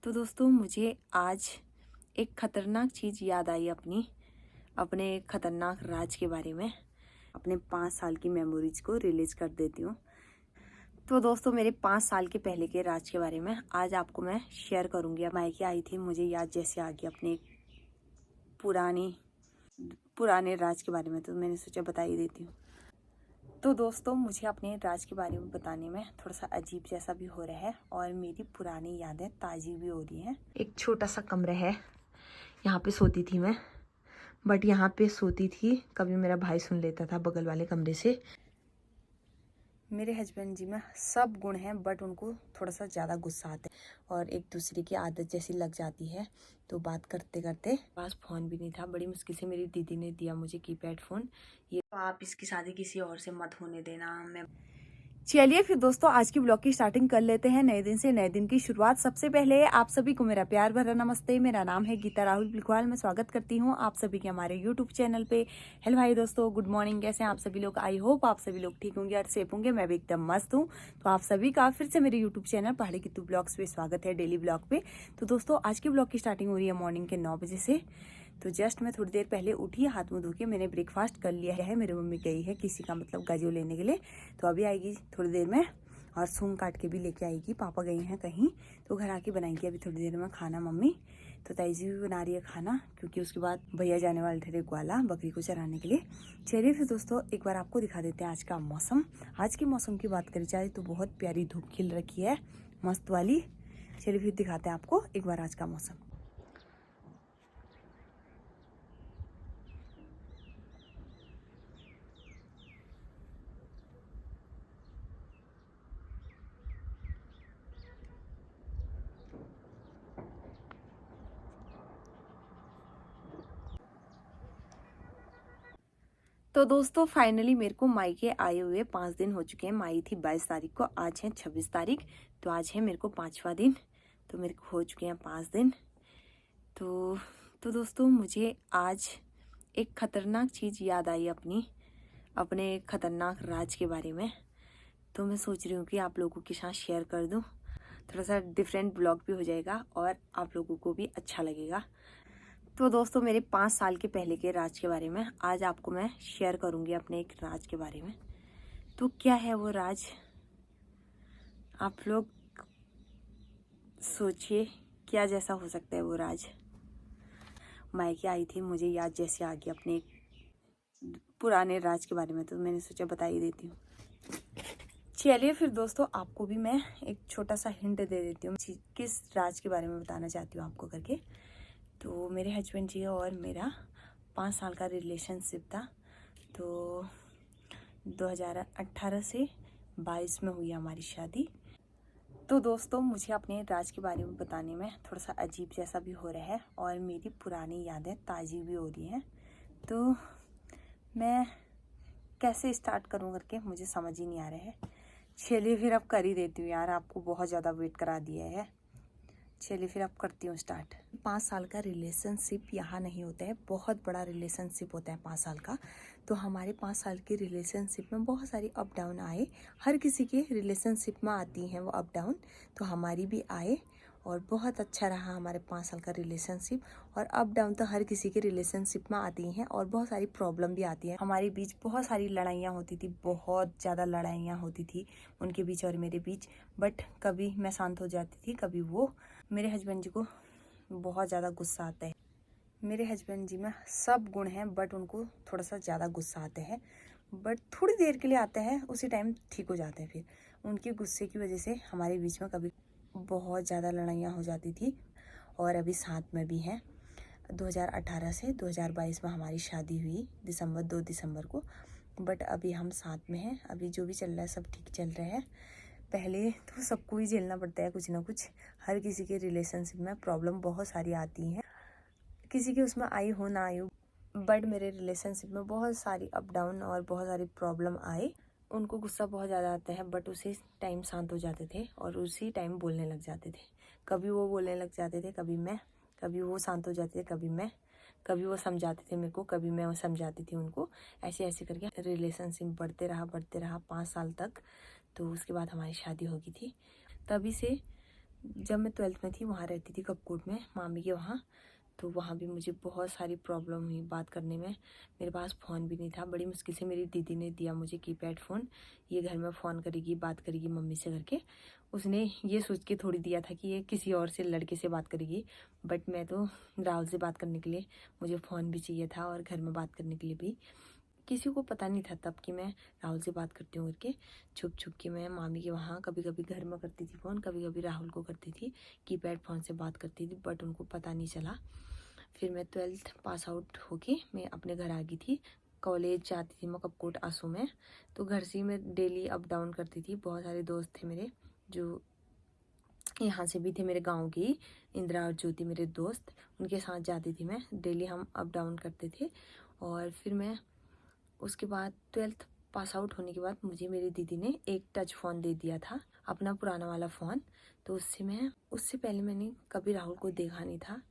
तो दोस्तों मुझे आज एक ख़तरनाक चीज़ याद आई अपने ख़तरनाक राज के बारे में। अपने 5 साल की मेमोरीज को रिलीज़ कर देती हूँ। तो दोस्तों मेरे 5 साल के पहले के राज के बारे में आज आपको मैं शेयर करूँगी। मायके आई थी, मुझे याद जैसे आ गई अपने पुराने राज के बारे में, तो मैंने सोचा बता ही देती हूँ। तो दोस्तों मुझे अपने राज के बारे में बताने में थोड़ा सा अजीब जैसा भी हो रहा है और मेरी पुरानी यादें ताज़ी भी हो रही हैं। एक छोटा सा कमरा है, यहाँ पे सोती थी मैं, बट यहाँ पे सोती थी, कभी मेरा भाई सुन लेता था बगल वाले कमरे से। मेरे हस्बैंड जी में सब गुण हैं, बट उनको थोड़ा सा ज़्यादा गुस्सा आता है और एक दूसरे की आदत जैसी लग जाती है। तो बात करते करते, पास फ़ोन भी नहीं था, बड़ी मुश्किल से मेरी दीदी ने दिया मुझे कीपैड फ़ोन। ये तो आप इसकी शादी किसी और से मत होने देना। मैं चलिए फिर दोस्तों आज की ब्लॉग की स्टार्टिंग कर लेते हैं। नए दिन से नए दिन की शुरुआत। सबसे पहले आप सभी को मेरा प्यार भरा नमस्ते। मेरा नाम है गीता राहुल बिलखवाल। मैं स्वागत करती हूँ आप सभी के हमारे यूट्यूब चैनल पे। हेलो भाई दोस्तों, गुड मॉर्निंग। कैसे हैं आप सभी लोग? आई होप आप सभी लोग ठीक होंगे और सेफ होंगे। मैं भी एकदम मस्त हूँ। तो आप सभी का फिर से मेरे यूट्यूब चैनल पहाड़ी कित्तू ब्लॉग्स पे स्वागत है, डेली ब्लॉग पे। तो दोस्तों आज की ब्लॉग की स्टार्टिंग हो रही है मॉर्निंग के 9 बजे से। तो जस्ट मैं थोड़ी देर पहले उठी, हाथ मुंह धो के मैंने ब्रेकफास्ट कर लिया है। मेरी मम्मी गई है किसी का मतलब गाजू लेने के लिए, तो अभी आएगी थोड़ी देर में और सूंग काट के भी लेके आएगी। पापा गए हैं कहीं, तो घर आके बनाएंगी अभी थोड़ी देर में खाना मम्मी। तो ताईजी भी बना रही है खाना, क्योंकि उसके बाद भैया जाने वाले थे ग्वाला बकरी को चराने के लिए। चलिए फिर दोस्तों एक बार आपको दिखा देते हैं आज का मौसम। आज के मौसम की बात करी जाए तो बहुत प्यारी धूप खिल रखी है, मस्त वाली। चलिए फिर दिखाते हैं आपको एक बार आज का मौसम। तो दोस्तों फाइनली मेरे को मायके आए हुए 5 दिन हो चुके हैं। मैं आई थी 22 तारीख को, आज है 26 तारीख, तो आज है मेरे को 5वां दिन। तो मेरे को हो चुके हैं 5 दिन। तो दोस्तों मुझे आज एक ख़तरनाक चीज़ याद आई अपने ख़तरनाक राज के बारे में। तो मैं सोच रही हूँ कि आप लोगों के साथ शेयर कर दूँ। थोड़ा सा डिफरेंट ब्लॉग भी हो जाएगा और आप लोगों को भी अच्छा लगेगा। तो दोस्तों मेरे 5 साल के पहले के राज के बारे में आज आपको मैं शेयर करूंगी, अपने एक राज के बारे में। तो क्या है वो राज, आप लोग सोचिए क्या जैसा हो सकता है वो राज। मायके आई थी, मुझे याद जैसे आ गई अपने पुराने राज के बारे में, तो मैंने सोचा बता ही देती हूँ। चलिए फिर दोस्तों आपको भी मैं एक छोटा सा हिंट दे देती हूँ किस राज के बारे में बताना चाहती हूँ आपको करके। तो मेरे हस्बैंड जी और मेरा 5 साल का रिलेशनशिप था। तो 2018 से 22 में हुई हमारी शादी। तो दोस्तों मुझे अपने राज के बारे में बताने में थोड़ा सा अजीब जैसा भी हो रहा है और मेरी पुरानी यादें ताज़ी भी हो रही हैं। तो मैं कैसे स्टार्ट करूं करके मुझे समझ ही नहीं आ रहा है। चलिए फिर अब कर ही देती हूँ यार, आपको बहुत ज़्यादा वेट करा दिया है। चलिए फिर अब करती हूँ स्टार्ट। 5 साल का रिलेशनशिप यहाँ नहीं होता है, बहुत बड़ा रिलेशनशिप होता है 5 साल का। तो हमारे 5 साल की रिलेशनशिप में बहुत सारी अप डाउन आए। हर किसी के रिलेशनशिप में आती हैं वो अप डाउन, तो हमारी भी आए और बहुत अच्छा रहा हमारे 5 साल का रिलेशनशिप। और अप डाउन तो हर किसी के रिलेशनशिप में आती हैं और बहुत सारी प्रॉब्लम भी आती है। हमारे बीच बहुत सारी लड़ाइयाँ होती थी, बहुत ज़्यादा लड़ाइयाँ होती थी उनके बीच और मेरे बीच। बट कभी मैं शांत हो जाती थी, कभी वो। मेरे हस्बैंड जी को बहुत ज़्यादा गुस्सा आता है। मेरे हस्बैंड जी में सब गुण हैं, बट उनको थोड़ा सा ज़्यादा गुस्सा आता है। बट थोड़ी देर के लिए आता है, उसी टाइम ठीक हो जाता है। फिर उनके गुस्से की वजह से हमारे बीच में कभी बहुत ज़्यादा लड़ाइयाँ हो जाती थी और अभी साथ में भी हैं। 2018 से 2022 में हमारी शादी हुई, 2 दिसंबर को। बट अभी हम साथ में हैं, अभी जो भी चल रहा है सब ठीक चल रहा है। पहले तो सबको ही झेलना पड़ता है कुछ ना कुछ। हर किसी के रिलेशनशिप में प्रॉब्लम बहुत सारी आती हैं, किसी के उसमें आई हो ना आई हो। बट मेरे रिलेशनशिप में बहुत सारी अप डाउन और बहुत सारी प्रॉब्लम आए। उनको गुस्सा बहुत ज़्यादा आता है, बट उसी टाइम शांत हो जाते थे और उसी टाइम बोलने लग जाते थे। कभी वो बोलने लग जाते थे, कभी मैं, कभी वो शांत हो जाते थे, कभी मैं, कभी वो समझाते थे मेरे को, कभी मैं समझाती थी उनको। ऐसे ऐसे करके रिलेशनशिप बढ़ते रहा 5 साल तक। तो उसके बाद हमारी शादी हो गई थी। तभी से जब मैं 12th में थी वहाँ रहती थी कपकोट में मामी के वहाँ। तो वहाँ भी मुझे बहुत सारी प्रॉब्लम हुई बात करने में। मेरे पास फ़ोन भी नहीं था, बड़ी मुश्किल से मेरी दीदी ने दिया मुझे कीपैड फ़ोन। ये घर में फ़ोन करेगी, बात करेगी मम्मी से करके। उसने ये सोच के थोड़ी दिया था कि ये किसी और से लड़के से बात करेगी, बट मैं तो राहुल से बात करने के लिए मुझे फ़ोन भी चाहिए था और घर में बात करने के लिए भी। किसी को पता नहीं था तब कि मैं राहुल से बात करती हूँ करके। छुप छुप के मैं मामी के वहाँ कभी कभी घर में करती थी फ़ोन, कभी कभी राहुल को करती थी, कीपैड फ़ोन से बात करती थी, बट उनको पता नहीं चला। फिर मैं 12th पास आउट होके मैं अपने घर आ गई थी। कॉलेज जाती थी मैं कपकोट आंसू में, तो घर से ही मैं डेली अप डाउन करती थी। बहुत सारे दोस्त थे मेरे जो यहाँ से भी थे, मेरे गांव की इंदिरा और ज्योति मेरे दोस्त, उनके साथ जाती थी मैं। डेली हम अप डाउन करते थे। और फिर मैं उसके बाद 12th पास आउट होने के बाद मुझे मेरी दीदी ने एक टच फ़ोन दे दिया था, अपना पुराना वाला फ़ोन। तो उससे पहले मैंने कभी राहुल को देखा नहीं था,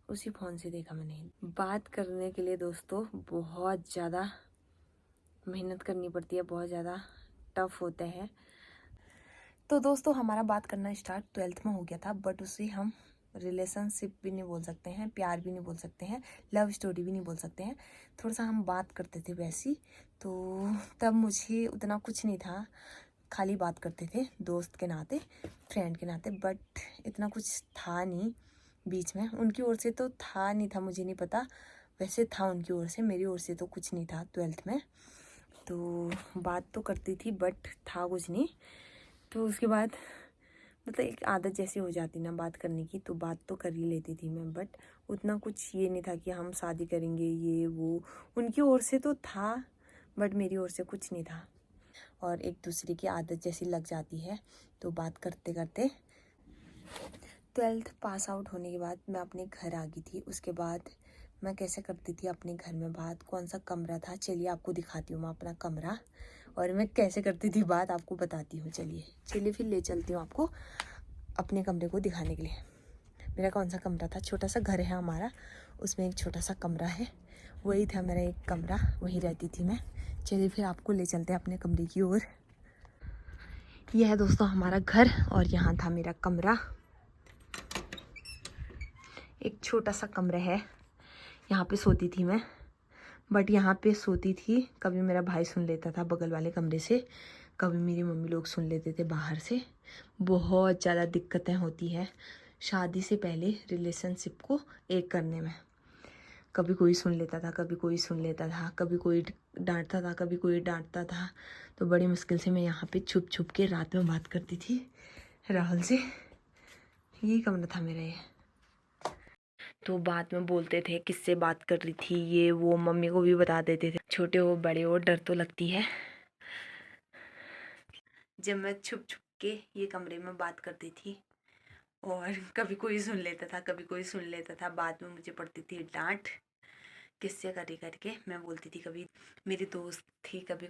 उसी फ़ोन से देखा मैंने। बात करने के लिए दोस्तों बहुत ज़्यादा मेहनत करनी पड़ती है, बहुत ज़्यादा टफ होता है। तो दोस्तों हमारा बात करना स्टार्ट 12th में हो गया था, बट उसे हम रिलेशनशिप भी नहीं बोल सकते हैं, प्यार भी नहीं बोल सकते हैं, लव स्टोरी भी नहीं बोल सकते हैं। थोड़ा सा हम बात करते थे वैसी। तो तब मुझे उतना कुछ नहीं था, खाली बात करते थे दोस्त के नाते, फ्रेंड के नाते, बट इतना कुछ था नहीं बीच में। उनकी ओर से तो था नहीं था, मुझे नहीं पता, वैसे था उनकी ओर से, मेरी ओर से तो कुछ नहीं था 12th में। तो बात तो करती थी बट था कुछ नहीं। तो उसके बाद मतलब एक आदत जैसी हो जाती ना बात करने की, तो बात तो कर ही लेती थी मैं, बट उतना कुछ ये नहीं था कि हम शादी करेंगे ये वो। उनकी ओर से तो था बट मेरी ओर से कुछ नहीं था। और एक दूसरे की आदत जैसी लग जाती है, तो बात करते करते 12th पास आउट होने के बाद मैं अपने घर आ गई थी। उसके बाद मैं कैसे करती थी अपने घर में बात, कौन सा कमरा था, चलिए आपको दिखाती हूँ मैं अपना कमरा, और मैं कैसे करती थी बात आपको बताती हूँ। चलिए फिर ले चलती हूँ आपको अपने कमरे को दिखाने के लिए। मेरा कौन सा कमरा था, छोटा सा घर है हमारा, उसमें एक छोटा सा कमरा है, वही था मेरा एक कमरा, वहीं रहती थी मैं। चलिए फिर आपको ले चलते हैं अपने कमरे की ओर। यह है दोस्तों हमारा घर और यहाँ था मेरा कमरा। एक छोटा सा कमरा है, यहाँ पे सोती थी मैं, बट यहाँ पे सोती थी, कभी मेरा भाई सुन लेता था बगल वाले कमरे से, कभी मेरी मम्मी लोग सुन लेते थे बाहर से। बहुत ज़्यादा दिक्कतें होती हैं शादी से पहले रिलेशनशिप को एक करने में। कभी कोई सुन लेता था, कभी कोई सुन लेता था, कभी कोई डांटता था, कभी कोई डांटता था। तो बड़ी मुश्किल से मैं यहाँ पे छुप छुप के रात में बात करती थी राहुल से। यही कमरा था मेरा ये। तो बाद में बोलते थे किससे बात कर रही थी ये वो, मम्मी को भी बता देते थे। छोटे हो बड़े हो डर तो लगती है। जब मैं छुप छुप के ये कमरे में बात करती थी और कभी कोई सुन लेता था, कभी कोई सुन लेता था, बाद में मुझे पड़ती थी डांट किससे करी करके। मैं बोलती थी कभी मेरी दोस्त थी, कभी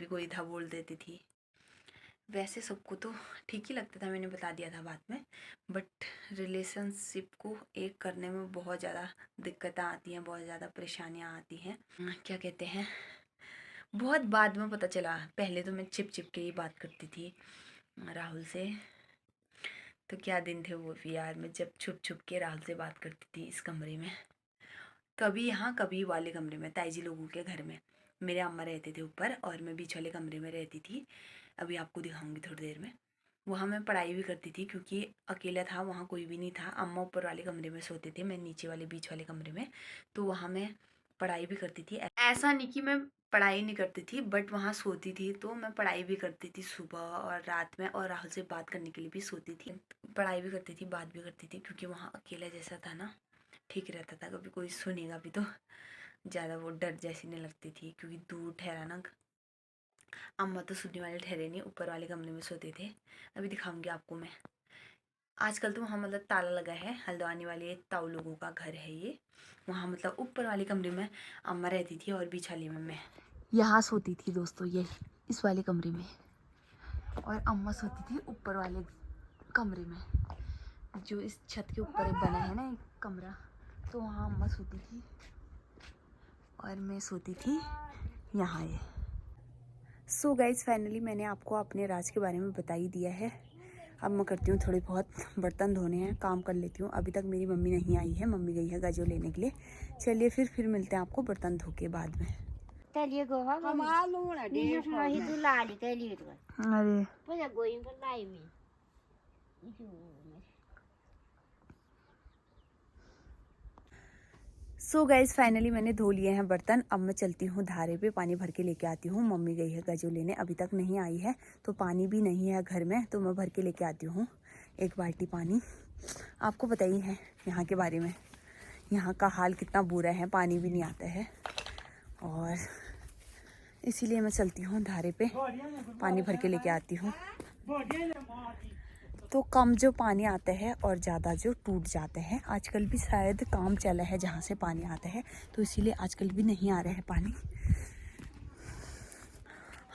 कोई था बोल देती थी। वैसे सबको तो ठीक ही लगता था, मैंने बता दिया था बाद में, बट रिलेशनशिप को एक करने में बहुत ज़्यादा दिक्कतें आती हैं, बहुत ज़्यादा परेशानियाँ आती हैं। क्या कहते हैं, बहुत बाद में पता चला, पहले तो मैं छिप छिप के ही बात करती थी राहुल से। तो क्या दिन थे वो भी यार, मैं जब छुप छुप के राहुल से बात करती थी इस कमरे में, कभी यहाँ कभी वाले कमरे में, ताई जी लोगों के घर में। मेरे अम्मा रहते थे ऊपर और मैं बीच वाले कमरे में रहती थी। अभी आपको दिखाऊंगी थोड़ी देर में। वहाँ मैं पढ़ाई भी करती थी क्योंकि अकेला था, वहाँ कोई भी नहीं था। अम्मा ऊपर वाले कमरे में सोते थे, मैं नीचे वाले बीच वाले कमरे में। तो वहाँ मैं पढ़ाई भी करती थी। ऐसा नहीं कि मैं पढ़ाई नहीं करती थी, बट वहाँ सोती थी तो मैं पढ़ाई भी करती थी सुबह और रात में, और राहुल से बात करने के लिए भी सोती थी। पढ़ाई भी करती थी, बात भी करती थी, क्योंकि वहाँ अकेला जैसा था ना, ठीक रहता था। कभी कोई सुनेगा भी तो ज़्यादा वो डर जैसी नहीं लगती थी, क्योंकि दूर ठहरा ना। अम्मा तो सुनने वाले ठहरे नहीं, ऊपर वाले कमरे में सोते थे। अभी दिखाऊंगी आपको मैं। आजकल तो वहाँ मतलब ताला लगा है, हल्द्वानी वाले ताऊ लोगों का घर है ये। वहाँ मतलब ऊपर वाले कमरे में अम्मा रहती थी और बीच वाले में मैं यहाँ सोती थी दोस्तों, ये इस वाले कमरे में। और अम्मा सोती थी ऊपर वाले कमरे में, जो इस छत के ऊपर बना है ना एक कमरा, तो वहाँ अम्मा सोती थी और मैं सोती थी यहाँ। ये सो गाइज फाइनली मैंने आपको अपने राज के बारे में बता ही दिया है। अब मैं करती हूँ थोड़ी बहुत बर्तन धोने हैं, काम कर लेती हूँ। अभी तक मेरी मम्मी नहीं आई है, मम्मी गई है गजो लेने के लिए। चलिए फिर मिलते हैं आपको बर्तन धो के बाद में। Tadi goha kamalu na de mahi tu lali tadi tu. अरे Punya going ke lai mi. So guys finally मैंने धो लिए हैं बर्तन। अब मैं चलती हूँ धारे पे, पानी भर के लेके आती हूँ। मम्मी गई है गजो लेने, अभी तक नहीं आई है, तो पानी भी नहीं है घर में, तो मैं भर के लेके आती हूँ 1 बाल्टी पानी। आपको पता ही है यहाँ के बारे में, यहाँ का हाल कितना बुरा है, पानी भी नहीं आता है। और इसीलिए मैं चलती हूँ धारे पे, पानी भर के लेके आती हूँ। तो कम जो पानी आता है और ज़्यादा जो टूट जाता है। आजकल भी शायद काम चला है जहाँ से पानी आता है, तो इसीलिए आजकल भी नहीं आ रहा है पानी।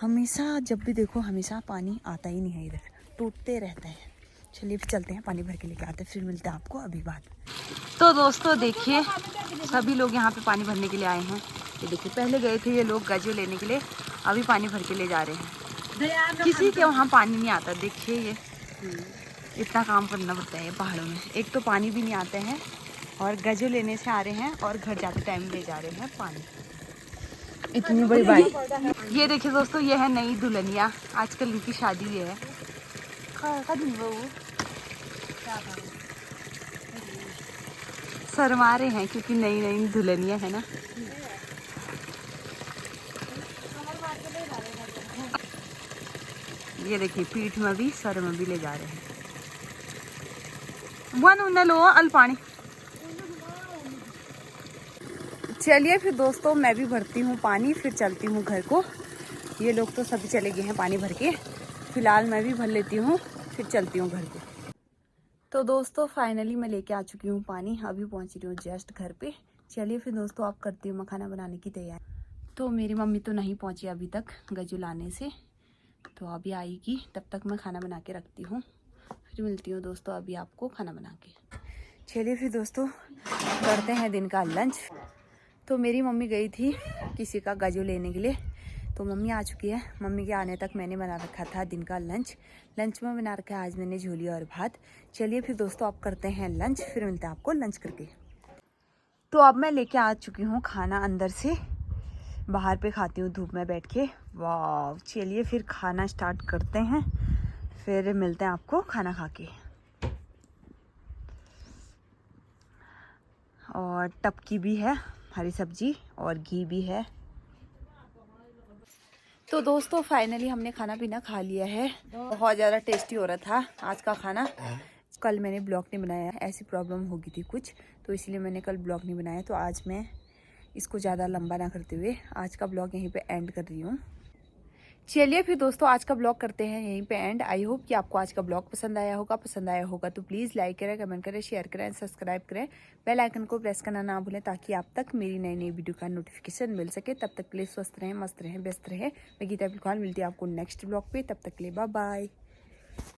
हमेशा जब भी देखो हमेशा पानी आता ही नहीं है, इधर टूटते रहता है। चलिए फिर चलते हैं, पानी भर के लेके आते हैं, फिर मिलते हैं आपको अभी बाद। तो दोस्तों देखिए, सभी लोग यहाँ पे पानी भरने के लिए आए हैं। ये देखिए, पहले गए थे ये लोग गजो लेने के लिए, अभी पानी भर के ले जा रहे हैं। किसी के वहाँ पानी नहीं आता, देखिए ये इतना काम करना पड़ता है पहाड़ों में। एक तो पानी भी नहीं आते हैं, और गजो लेने से आ रहे हैं और घर जाते टाइम ले जा रहे हैं पानी। इतनी बड़ी बाइक। ये देखिए दोस्तों, ये है नई दुल्हनिया, आजकल इनकी शादी हुई है। शर्मा रहे हैं क्योंकि नई नई दुल्हनिया है ना। ये देखिए, पीठ में भी सर में भी ले जा रहे हैं। वन उन्हें लो अल पानी। चलिए फिर दोस्तों, मैं भी भरती हूँ पानी, फिर चलती हूँ घर को। ये लोग तो सभी चले गए हैं पानी भर के, फिलहाल मैं भी भर लेती हूँ, फिर चलती हूँ घर को। तो दोस्तों फाइनली मैं लेके आ चुकी हूँ पानी, अभी पहुँच रही हूँ जस्ट घर पे। चलिए फिर दोस्तों, आप करती हूँ मैं खाना बनाने की तैयारी। तो मेरी मम्मी तो नहीं पहुँची अभी तक गजू लाने से, तो अभी आएगी, तब तक मैं खाना बना के रखती हूँ, फिर मिलती हूँ दोस्तों अभी आपको खाना बना के। चलिए फिर दोस्तों, करते हैं दिन का लंच। तो मेरी मम्मी गई थी किसी का गजो लेने के लिए, तो मम्मी आ चुकी है। मम्मी के आने तक मैंने बना रखा था दिन का लंच। लंच में बना रखा है आज मैंने झोली और भात। चलिए फिर दोस्तों, आप करते हैं लंच, फिर मिलते हैं आपको लंच करके। तो अब मैं लेके आ चुकी हूँ खाना अंदर से, बाहर पे खाती हूँ धूप में बैठ के। वाह, चलिए फिर खाना स्टार्ट करते हैं, फिर मिलते हैं आपको खाना खा के। और टपकी भी है, हरी सब्जी और घी भी है। तो दोस्तों फाइनली हमने खाना पीना खा लिया है। बहुत ज़्यादा टेस्टी हो रहा था आज का खाना। कल मैंने ब्लॉग नहीं बनाया, ऐसी प्रॉब्लम हो गई थी कुछ, तो इसलिए मैंने कल ब्लॉग नहीं बनाया। तो आज मैं इसको ज़्यादा लंबा ना करते हुए आज का ब्लॉग यहीं पे एंड कर रही हूँ। चलिए फिर दोस्तों, आज का ब्लॉग करते हैं यहीं पे एंड। आई होप कि आपको आज का ब्लॉग पसंद आया होगा तो प्लीज़ लाइक करें, कमेंट करें, शेयर करें, सब्सक्राइब करें, बेल आइकन को प्रेस करना ना भूलें, ताकि आप तक मेरी नई वीडियो का नोटिफिकेशन मिल सके। तब तक के लिए स्वस्थ रहें, मस्त रहें, व्यस्त रहें। मैं गीता बिल्कुल मिलती है आपको नेक्स्ट ब्लॉग पे, तब तक के लिए बाय बाय।